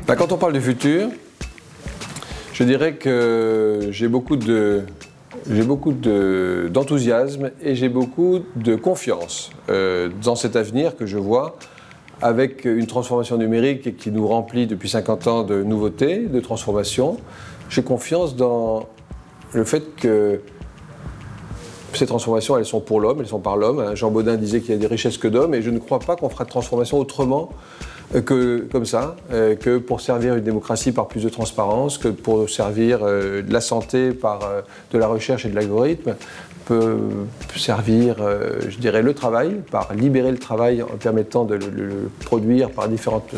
Quand on parle du futur, je dirais que j'ai beaucoup d'enthousiasme et j'ai beaucoup de confiance dans cet avenir que je vois avec une transformation numérique qui nous remplit depuis 50 ans de nouveautés, de transformations. J'ai confiance dans le fait que ces transformations, elles sont pour l'homme, elles sont par l'homme. Jean Bodin disait qu'il y a des richesses que d'hommes et je ne crois pas qu'on fera de transformation autrement que comme ça, que pour servir une démocratie par plus de transparence, que pour servir de la santé par de la recherche et de l'algorithme, peut servir, je dirais, le travail, par libérer le travail en permettant de le produire par différentes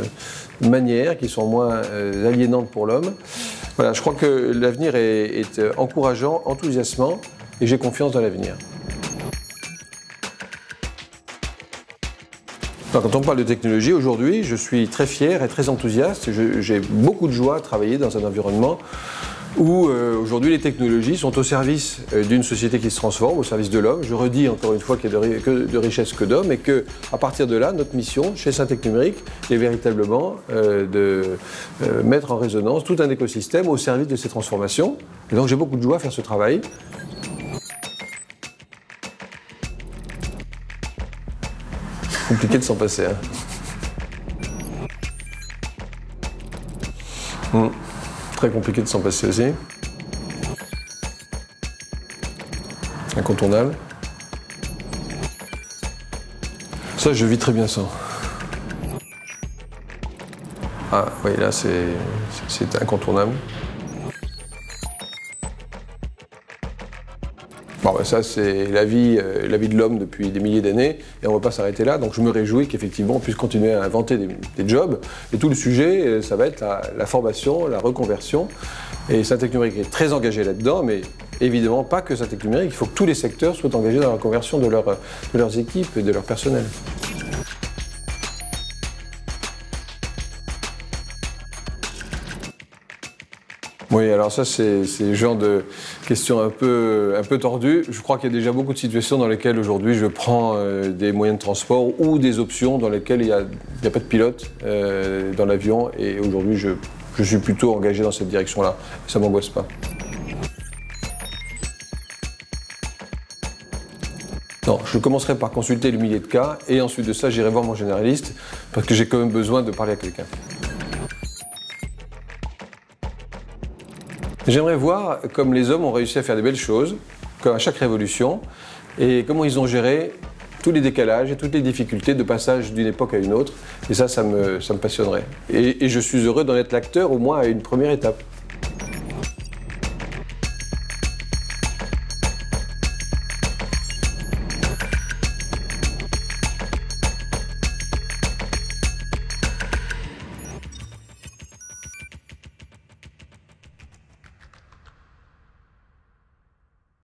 manières qui sont moins aliénantes pour l'homme. Voilà, je crois que l'avenir est encourageant, enthousiasmant et j'ai confiance dans l'avenir. Quand on parle de technologie, aujourd'hui, je suis très fier et très enthousiaste. J'ai beaucoup de joie à travailler dans un environnement où aujourd'hui les technologies sont au service d'une société qui se transforme, au service de l'homme. Je redis encore une fois qu'il n'y a que de richesse que d'hommes et qu'à partir de là, notre mission chez Syntec Numérique est véritablement de mettre en résonance tout un écosystème au service de ces transformations. Et donc j'ai beaucoup de joie à faire ce travail. Compliqué de s'en passer. Très compliqué de s'en passer aussi. Incontournable. Ça, je vis très bien sans. Ah oui, là, c'est incontournable. Bon, ben ça, c'est la vie de l'homme depuis des milliers d'années et on ne va pas s'arrêter là. Donc je me réjouis qu'effectivement on puisse continuer à inventer des jobs. Et tout le sujet, ça va être la formation, la reconversion. Et Syntec Numérique est très engagé là-dedans, mais évidemment pas que Syntec Numérique. Il faut que tous les secteurs soient engagés dans la reconversion de leurs équipes et de leur personnel. Oui, alors ça, c'est le genre de questions un peu tordues. Je crois qu'il y a déjà beaucoup de situations dans lesquelles aujourd'hui je prends des moyens de transport ou des options dans lesquelles il n'y a pas de pilote dans l'avion. Et aujourd'hui, je suis plutôt engagé dans cette direction-là. Ça ne m'angoisse pas. Non, je commencerai par consulter le millier de cas et ensuite de ça, j'irai voir mon généraliste parce que j'ai quand même besoin de parler à quelqu'un. J'aimerais voir comme les hommes ont réussi à faire des belles choses, comme à chaque révolution, et comment ils ont géré tous les décalages et toutes les difficultés de passage d'une époque à une autre. Et ça me passionnerait. Et je suis heureux d'en être l'acteur, au moins à une première étape.